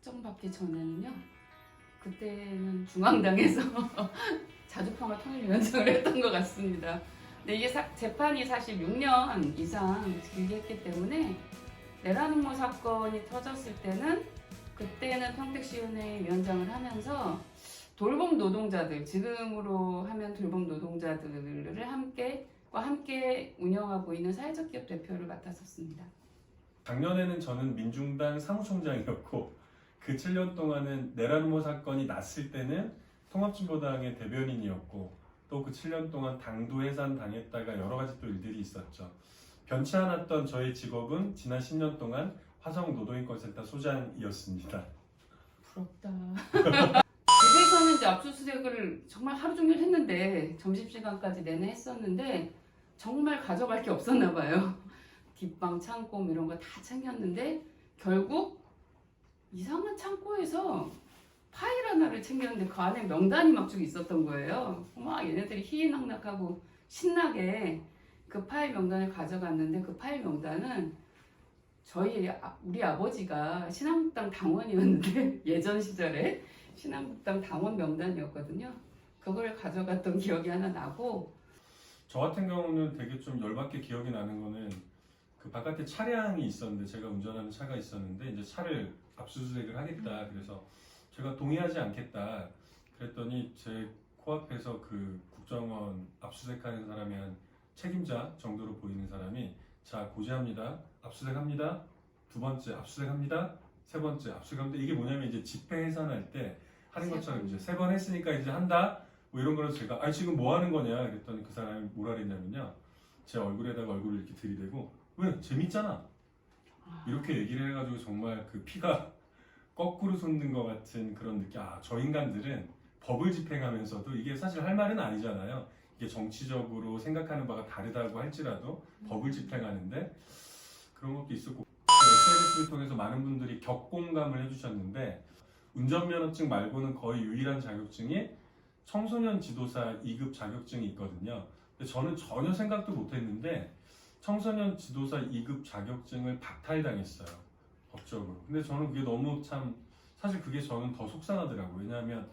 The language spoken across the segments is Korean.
확정받기 전에는요. 그때는 중앙당에서 자주평화통일위원장을 했던 것 같습니다. 근데 이게 재판이 사실 6년 이상 길게 했기 때문에 내란음모 사건이 터졌을 때는 그때는 평택시의회 위원장을 하면서 돌봄 노동자들, 지금으로 하면 돌봄 노동자들을 함께 운영하고 있는 사회적 기업 대표를 맡았었습니다. 작년에는 저는 민중당 사무총장이었고 그 7년 동안은 내란음모 사건이 났을 때는 통합진보당의 대변인이었고 또 그 7년 동안 당도 해산 당했다가 여러 가지 또 일들이 있었죠. 변치 않았던 저의 직업은 지난 10년 동안 화성노동인권센터 소장이었습니다. 부럽다. 집에서는 이제 압수수색을 정말 하루 종일 했는데 점심시간까지 내내 했었는데 정말 가져갈 게 없었나 봐요. 뒷방 창고 이런 거 다 챙겼는데 결국 이상한 창고에서 파일 하나를 챙겼는데 그 안에 명단이 막 쭉 있었던 거예요. 막 얘네들이 희희낙낙하고 신나게 그 파일 명단을 가져갔는데 그 파일 명단은 우리 아버지가 신한국당 당원이었는데 예전 시절에 신한국당 당원 명단이었거든요. 그걸 가져갔던 기억이 하나 나고. 저 같은 경우는 되게 좀 열받게 기억이 나는 거는 그 바깥에 차량이 있었는데 제가 운전하는 차가 있었는데 이제 차를 압수수색을 하겠다. 그래서 제가 동의하지 않겠다. 그랬더니 제 코앞에서 그 국정원 압수수색하는 사람이 한 책임자 정도로 보이는 사람이 자 고지합니다. 압수수색합니다. 두 번째 압수수색합니다. 세 번째 압수수색합니다. 이게 뭐냐면 이제 집회 해산할 때 하는 것처럼 이제 3번 했으니까 이제 한다. 뭐 이런 거를 제가 아니 지금 뭐 하는 거냐 그랬더니 그 사람이 뭐라 그랬냐면요. 제 얼굴에다가 얼굴을 이렇게 들이대고 왜 재밌잖아. 이렇게 얘기를 해가지고 정말 그 피가 거꾸로 솟는 것 같은 그런 느낌. 저 인간들은 법을 집행하면서도 이게 사실 할 말은 아니잖아요. 이게 정치적으로 생각하는 바가 다르다고 할지라도 법을 집행하는데 그런 것도 있었고 SNS를 통해서 많은 분들이 격공감을 해주셨는데 운전면허증 말고는 거의 유일한 자격증이 청소년 지도사 2급 자격증이 있거든요. 근데 저는 전혀 생각도 못했는데 청소년 지도사 2급 자격증을 박탈당했어요. 법적으로. 근데 저는 그게 너무 참 사실 그게 저는 더 속상하더라고요. 왜냐하면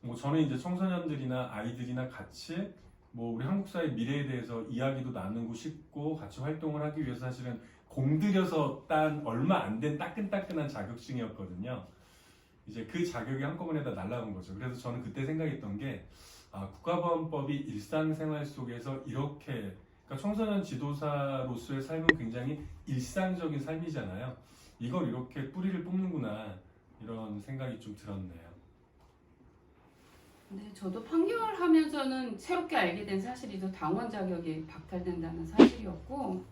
뭐 저는 이제 청소년들이나 아이들이나 같이 뭐 우리 한국 사회 미래에 대해서 이야기도 나누고 싶고 같이 활동을 하기 위해서 사실은 공들여서 딴 얼마 안 된 따끈따끈한 자격증이었거든요. 이제 그 자격이 한꺼번에 다 날아간 거죠. 그래서 저는 그때 생각했던 게 국가보안법이 일상생활 속에서 이렇게 그러니까 청소년 지도사로서의 삶은 굉장히 일상적인 삶이잖아요. 이걸 이렇게 뿌리를 뽑는구나 이런 생각이 좀 들었네요. 네, 저도 판결하면서는 새롭게 알게 된 사실이죠. 당원 자격이 박탈된다는 사실이었고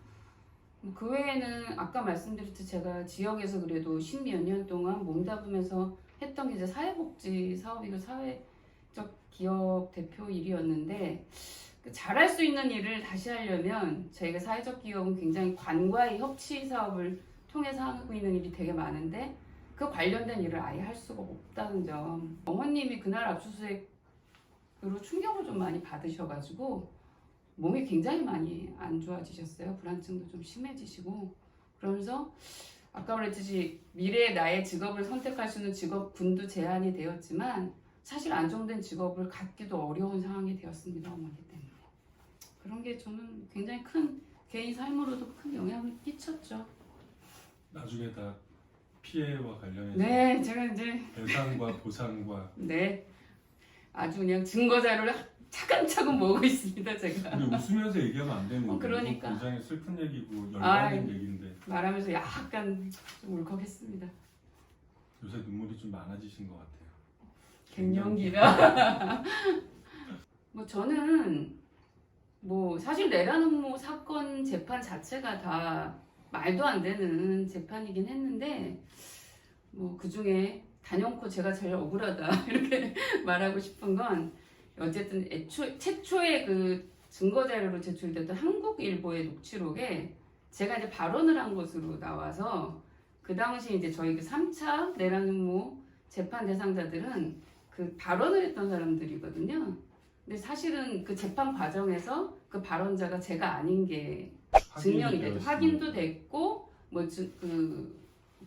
그 외에는 아까 말씀드렸듯이 제가 지역에서 그래도 십몇 년 동안 몸담으면서 했던 게 이제 사회복지 사업이고 사회적 기업 대표 일이었는데 잘할 수 있는 일을 다시 하려면 저희가 사회적 기업은 굉장히 관과의 협치 사업을 통해서 하고 있는 일이 되게 많은데 그 관련된 일을 아예 할 수가 없다는 점. 어머님이 그날 압수수색으로 충격을 좀 많이 받으셔가지고 몸이 굉장히 많이 안 좋아지셨어요. 불안증도 좀 심해지시고 그러면서 아까 말했듯이 미래의 나의 직업을 선택할 수 있는 직업군도 제한이 되었지만 사실 안정된 직업을 갖기도 어려운 상황이 되었습니다. 어머니 때문에. 그런 게 저는 굉장히 큰 개인 삶으로도 큰 영향을 끼쳤죠. 나중에 다 피해와 관련해서 네, 제가 이제 배상과 보상과 네, 아주 그냥 증거 자료를 차근차근 모으고 있습니다. 제가 근데 웃으면서 얘기하면 안 되는 거예요. 그러니까. 굉장히 슬픈 얘기고 열받는 얘기인데 말하면서 약간 좀 울컥했습니다. 요새 눈물이 좀 많아지신 것 같아요. 갱년기라. 뭐 저는 뭐 사실 내란음모 사건 재판 자체가 다 말도 안 되는 재판이긴 했는데 뭐 그중에 단연코 제가 제일 억울하다 이렇게 말하고 싶은 건 어쨌든 최초의 그 증거 자료로 제출됐던 한국일보의 녹취록에 제가 이제 발언을 한 것으로 나와서 그 당시 이제 저희 그 3차 내란음모 재판 대상자들은 그 발언을 했던 사람들이거든요. 근데 사실은 그 재판 과정에서 그 발언자가 제가 아닌 게 증명이 됐죠. 확인도 됐고 뭐 그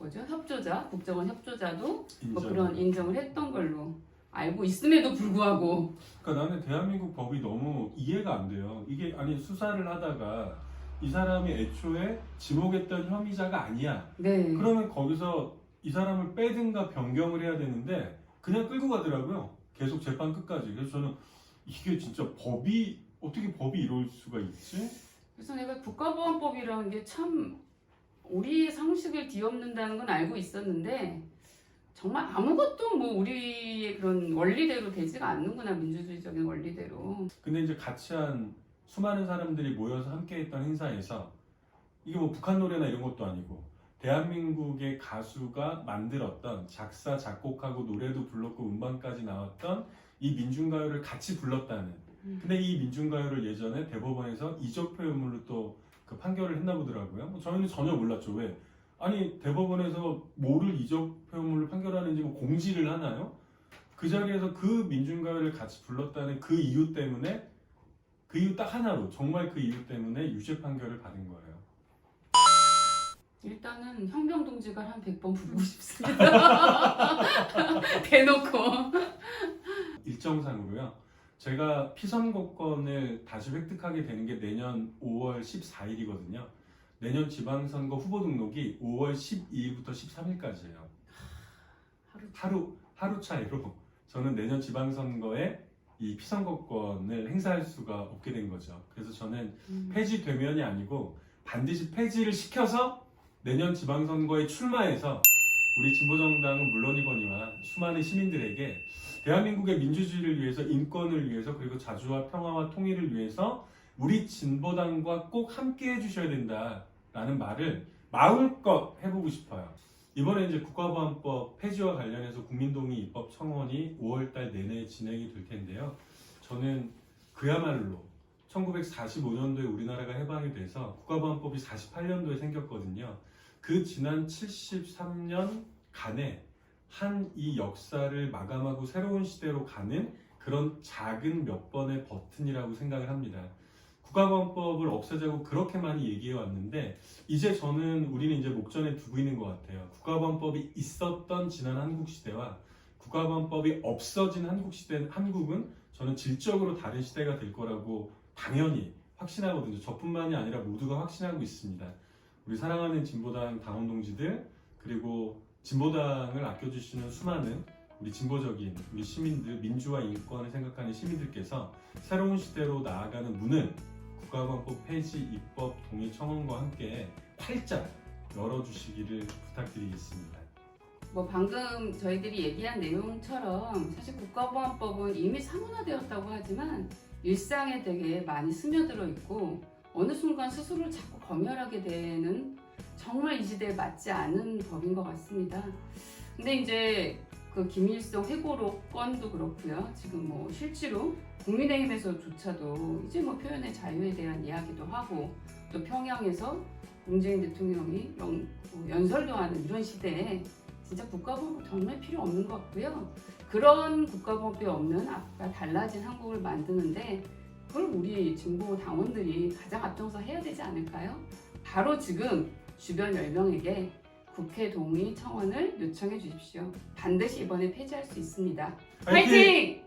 뭐죠? 협조자, 국정원 협조자도 뭐 인정. 그런 인정을 했던 걸로 알고 있음에도 불구하고 그러니까 나는 대한민국 법이 너무 이해가 안 돼요. 이게 아니 수사를 하다가 이 사람이 애초에 지목했던 혐의자가 아니야. 네. 그러면 거기서 이 사람을 빼든가 변경을 해야 되는데 그냥 끌고 가더라고요. 계속 재판 끝까지. 그래서 저는 이게 진짜 어떻게 법이 이럴 수가 있지? 그래서 내가 국가보안법이라는 게 참 우리의 상식을 뒤엎는다는 건 알고 있었는데 정말 아무것도 뭐 우리의 그런 원리대로 되지가 않는구나, 민주주의적인 원리대로. 근데 이제 같이 한 수많은 사람들이 모여서 함께했던 행사에서 이게 뭐 북한 노래나 이런 것도 아니고 대한민국의 가수가 만들었던 작사, 작곡하고 노래도 불렀고 음반까지 나왔던 이 민중가요를 같이 불렀다는. 근데 이 민중가요를 예전에 대법원에서 이적 표현물로 또 그 판결을 했나 보더라고요. 뭐 저희는 전혀 몰랐죠. 왜? 아니 대법원에서 뭐를 이적 표현물로 판결하는지 뭐 공지를 하나요? 그 자리에서 그 민중가요를 같이 불렀다는 그 이유 때문에 그 이유 딱 하나로 정말 그 이유 때문에 유죄 판결을 받은 거예요. 일단은 혁명동지가 한 100번 부르고 싶습니다. 대놓고. 일정상으로요. 제가 피선거권을 다시 획득하게 되는 게 내년 5월 14일이거든요. 내년 지방선거 후보 등록이 5월 12일부터 13일까지예요. 하루 차이로 저는 내년 지방선거에 이 피선거권을 행사할 수가 없게 된 거죠. 그래서 저는 폐지되면이 아니고 반드시 폐지를 시켜서 내년 지방선거에 출마해서 우리 진보정당은 물론이거니와 수많은 시민들에게 대한민국의 민주주의를 위해서, 인권을 위해서, 그리고 자주와 평화와 통일을 위해서 우리 진보당과 꼭 함께 해주셔야 된다라는 말을 마음껏 해보고 싶어요. 이번에 이제 국가보안법 폐지와 관련해서 국민동의 입법 청원이 5월달 내내 진행이 될 텐데요. 저는 그야말로 1945년도에 우리나라가 해방이 돼서 국가보안법이 48년도에 생겼거든요. 그 지난 73년간에 한 이 역사를 마감하고 새로운 시대로 가는 그런 작은 몇 번의 버튼이라고 생각을 합니다. 국가보안법을 없애자고 그렇게 많이 얘기해 왔는데 이제 우리는 이제 목전에 두고 있는 것 같아요. 국가보안법이 있었던 지난 한국 시대와 국가보안법이 없어진 한국은 저는 질적으로 다른 시대가 될 거라고 당연히 확신하거든요. 저뿐만이 아니라 모두가 확신하고 있습니다. 우리 사랑하는 진보당 당원 동지들, 그리고 진보당을 아껴주시는 수많은 우리 진보적인 우리 시민들, 민주화 인권을 생각하는 시민들께서 새로운 시대로 나아가는 문을 국가보안법 폐지 입법 동의 청원과 함께 활짝 열어주시기를 부탁드리겠습니다. 뭐 방금 저희들이 얘기한 내용처럼 사실 국가보안법은 이미 사문화되었다고 하지만 일상에 되게 많이 스며들어 있고 어느 순간 스스로를 자꾸 검열하게 되는 정말 이 시대에 맞지 않은 법인 것 같습니다. 근데 이제 그 김일성 회고록 건도 그렇고요. 지금 뭐 실제로 국민의힘에서조차도 이제 뭐 표현의 자유에 대한 이야기도 하고 또 평양에서 문재인 대통령이 연설도 하는 이런 시대에 진짜 국가보안법 정말 필요 없는 것 같고요. 그런 국가보안법이 없는 아까 달라진 한국을 만드는데 그걸 우리 진보 당원들이 가장 앞장서 해야 되지 않을까요? 바로 지금 주변 10명에게 국회 동의 청원을 요청해 주십시오. 반드시 이번에 폐지할 수 있습니다. 화이팅! 화이팅!